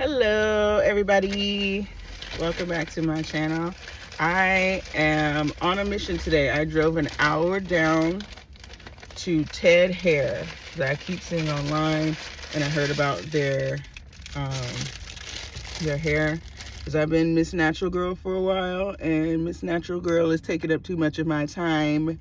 Hello everybody, welcome back to my channel. I am on a mission today. I drove an hour down to TedHair that I keep seeing online, and I heard about um, their hair because I've been Miss Natural Girl for a while, and Miss Natural Girl is taking up too much of my time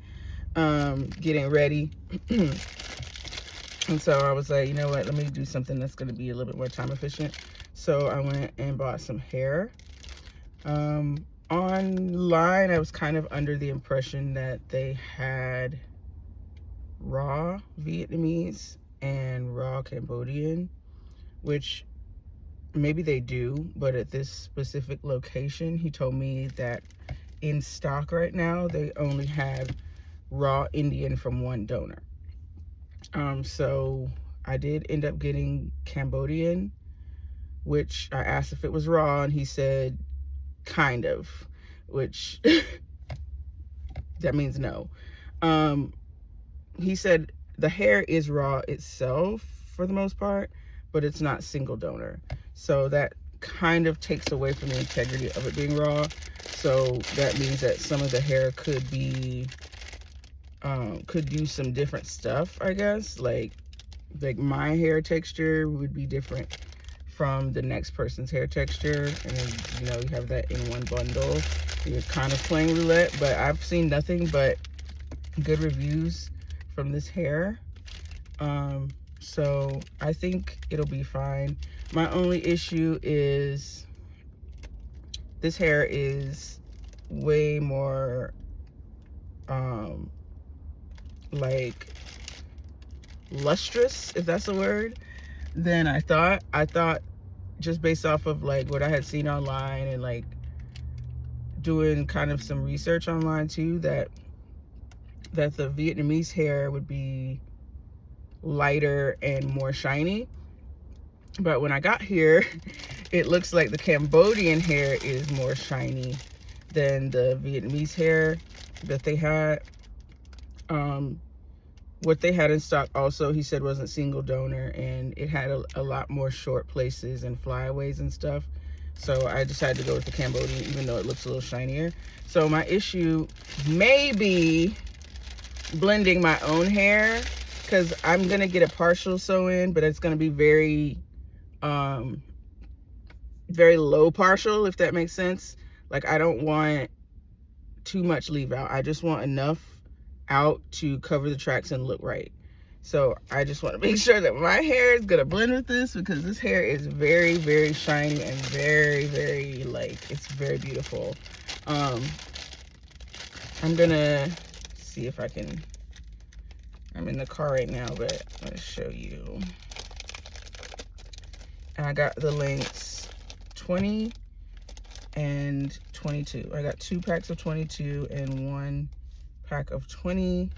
getting ready. And so I was like, you know what, let me do something that's going to be a little bit more time efficient. So I went and bought some hair. Online, I was kind of under the impression that they had raw Vietnamese and raw Cambodian, which maybe they do, but at this specific location, he told me that in stock right now, they only have raw Indian from one donor. So I did end up getting Cambodian, which I asked if it was raw, and he said kind of, which that means no. He said the hair is raw itself for the most part, but it's not single donor. So that kind of takes away from the integrity of it being raw. So that means that some of the hair could be, could do some different stuff, I guess. Like my hair texture would be different from the next person's hair texture, and then, you have that in one bundle. You're kind of playing roulette, but I've seen nothing but good reviews from this hair. So I think it'll be fine. My only issue is this hair is way more like lustrous, if that's a word, than I thought. I thought, just based off of like what I had seen online and like doing kind of some research online too, that the Vietnamese hair would be lighter and more shiny. But when I got here, it looks like the Cambodian hair is more shiny than the Vietnamese hair that they had. What they had in stock also, he said, wasn't single donor, and it had a lot more short places and flyaways and stuff. So I decided to go with the Cambodian, even though it looks a little shinier. So my issue may be blending my own hair, because I'm gonna get a partial sew-in, but it's gonna be very very low partial, if that makes sense. Like, I don't want too much leave out. I just want enough out to cover the tracks and look right. So I just want to make sure that my hair is gonna blend with this, because this hair is very, very shiny and very, very, like, it's very beautiful. I'm gonna see if I can, I'm in the car right now, but I'm gonna show you. And I got the lengths 20 and 22. I got 2 packs of 22 and 1 pack of 20.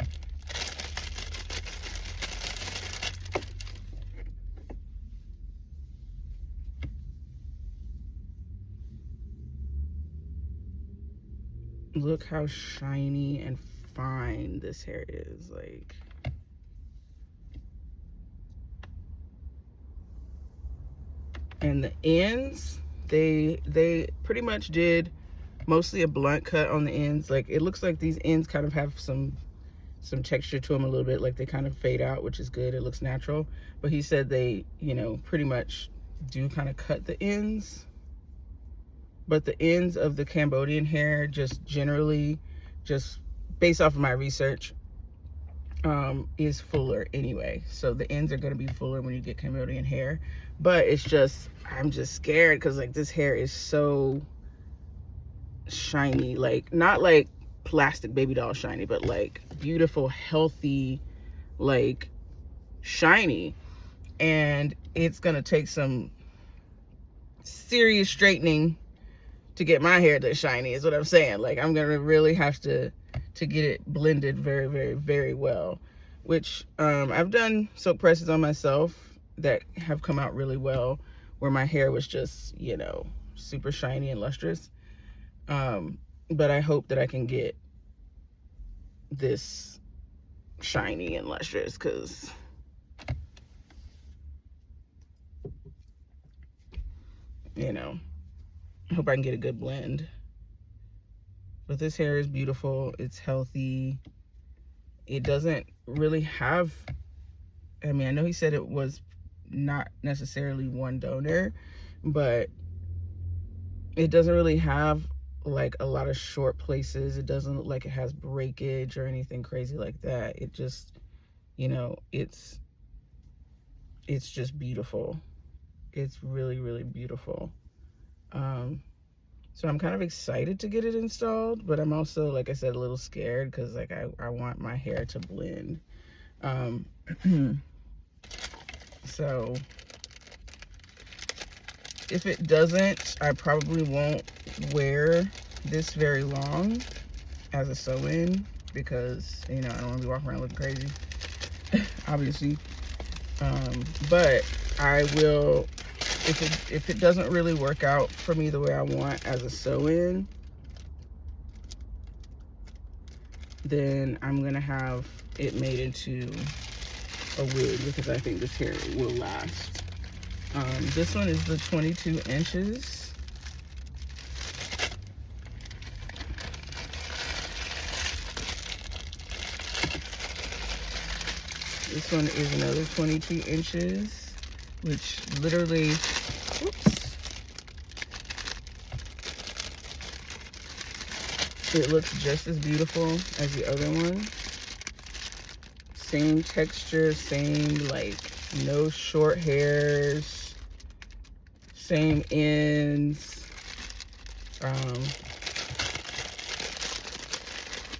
Look how shiny and fine this hair is. Like, and the ends, they pretty much did mostly a blunt cut on the ends. Like, it looks like these ends kind of have some texture to them a little bit, like they kind of fade out, which is good. It looks natural. But he said they, pretty much do kind of cut the ends. But the ends of the Cambodian hair, just generally, just based off of my research, is fuller anyway. So the ends are going to be fuller when you get Cambodian hair. But it's just, I'm just scared, because like this hair is so shiny. Like, not like plastic baby doll shiny, but like beautiful, healthy, like shiny. And it's going to take some serious straightening to get my hair this shiny, is what I'm saying. Like, I'm gonna really have to get it blended very, very, very well, which I've done soap presses on myself that have come out really well, where my hair was just, super shiny and lustrous. But I hope that I can get this shiny and lustrous, because you know, I hope I can get a good blend. But this hair is beautiful. It's healthy. It doesn't really have, I mean, I know he said it was not necessarily one donor, but it doesn't really have like a lot of short places. It doesn't look like it has breakage or anything crazy like that. It just, you know, it's just beautiful. It's really, really beautiful. So I'm kind of excited to get it installed, but I'm also, like I said, a little scared because like I want my hair to blend. So if it doesn't, I probably won't wear this very long as a sew-in because, you know, I don't want to be walking around looking crazy, obviously. But I will, if it doesn't really work out for me the way I want as a sew-in, then I'm gonna have it made into a wig because I think this hair will last. This one is the 22 inches. This one is another 22 inches, which literally, whoops, it looks just as beautiful as the other one. Same texture, same, like, no short hairs, same ends.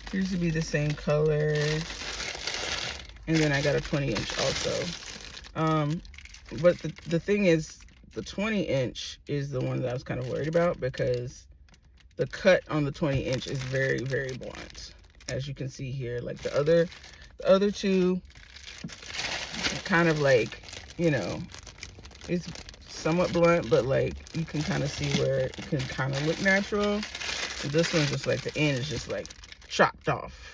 Appears to be the same colors. And then I got a 20 inch also. But the thing is, the 20 inch is the one that I was kind of worried about because the cut on the 20 inch is very, very blunt. As you can see here, like the other two, kind of like, you know, it's somewhat blunt, but like you can kind of see where it can kind of look natural. And this one's just like the end is just like chopped off.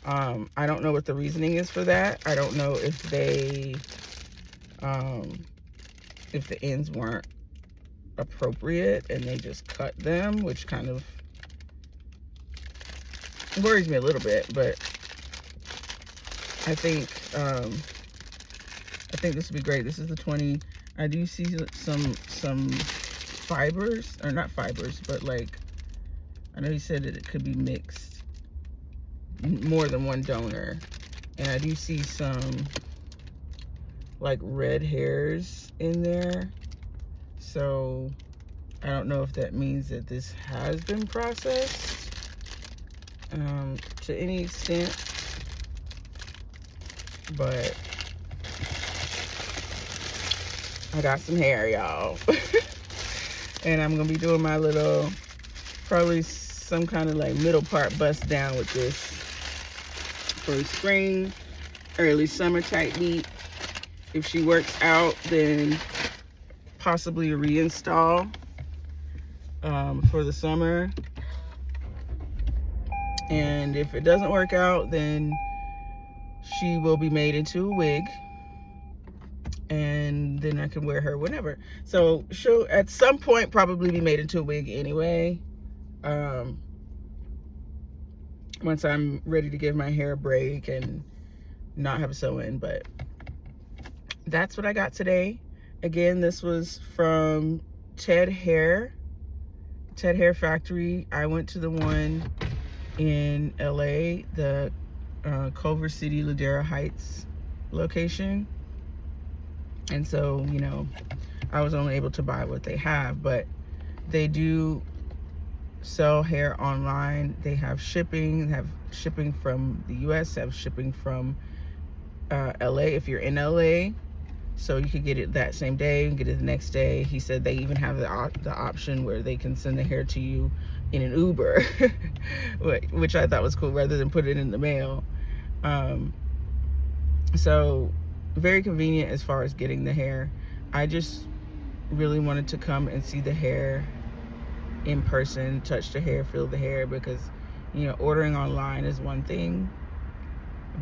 I don't know what the reasoning is for that. I don't know if they, if the ends weren't appropriate and they just cut them, which kind of worries me a little bit, but I think this would be great. This is the 20. I do see some fibers, or not fibers, but like, I know he said that it could be mixed, more than one donor, and I do see some like red hairs in there, so I don't know if that means that this has been processed to any extent, but I got some hair, y'all. And I'm gonna be doing my little, probably some kind of like middle part bust down with this for spring, early summer type beat. If she works out, then possibly a reinstall for the summer. And if it doesn't work out, then she will be made into a wig, and then I can wear her whenever. So she'll at some point probably be made into a wig anyway, once I'm ready to give my hair a break and not have a sew-in. But that's what I got today. Again, this was from TedHair Factory. I went to the one in LA, the Culver City, Ladera Heights location. And so, you know, I was only able to buy what they have, but they do sell hair online. They have shipping, from the US, have shipping from LA if you're in LA. So you could get it that same day and get it the next day. He said they even have the option where they can send the hair to you in an Uber, which I thought was cool, rather than put it in the mail. So very convenient as far as getting the hair. I just really wanted to come and see the hair in person, touch the hair, feel the hair, because, you know, ordering online is one thing,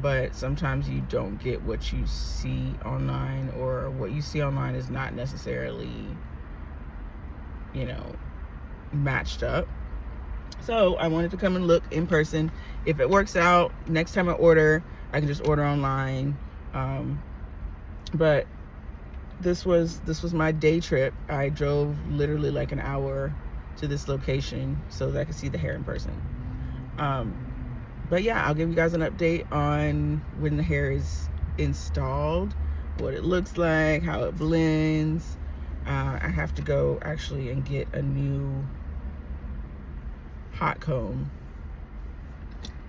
but sometimes you don't get what you see online, or what you see online is not necessarily you know, matched up. So I wanted to come and look in person. If it works out, next time I order, I can just order online. But this was my day trip. I drove literally like an hour to this location so that I could see the hair in person. But yeah, I'll give you guys an update on when the hair is installed, what it looks like, how it blends. I have to go actually and get a new hot comb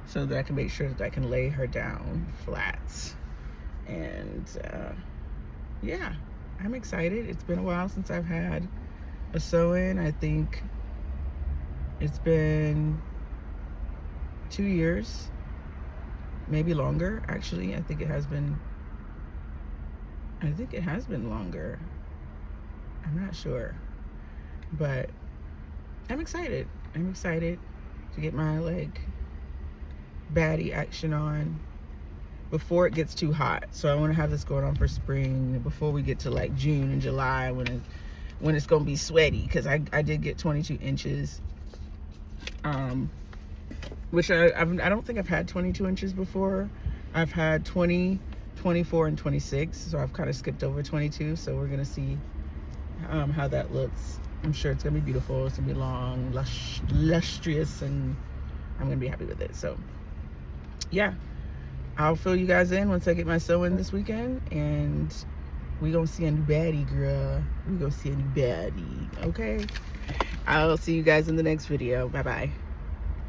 so that I can make sure that I can lay her down flat. And yeah, I'm excited. It's been a while since I've had a sew-in. I think it's been 2 years, maybe longer. Actually, I think it has been longer. I'm not sure, but I'm excited. I'm excited to get my like baddie action on before it gets too hot. So I want to have this going on for spring, before we get to like June and July when it's gonna be sweaty, because I did get 22 inches, which I don't think I've had 22 inches before. I've had 20, 24, and 26, so I've kind of skipped over 22. So we're gonna see how that looks. I'm sure it's gonna be beautiful. It's gonna be long, lustrous, and I'm gonna be happy with it. So yeah, I'll fill you guys in once I get my sew-in this weekend, and we gonna see a new baddie, girl. We gonna see a new baddie. Okay, I'll see you guys in the next video. Bye bye.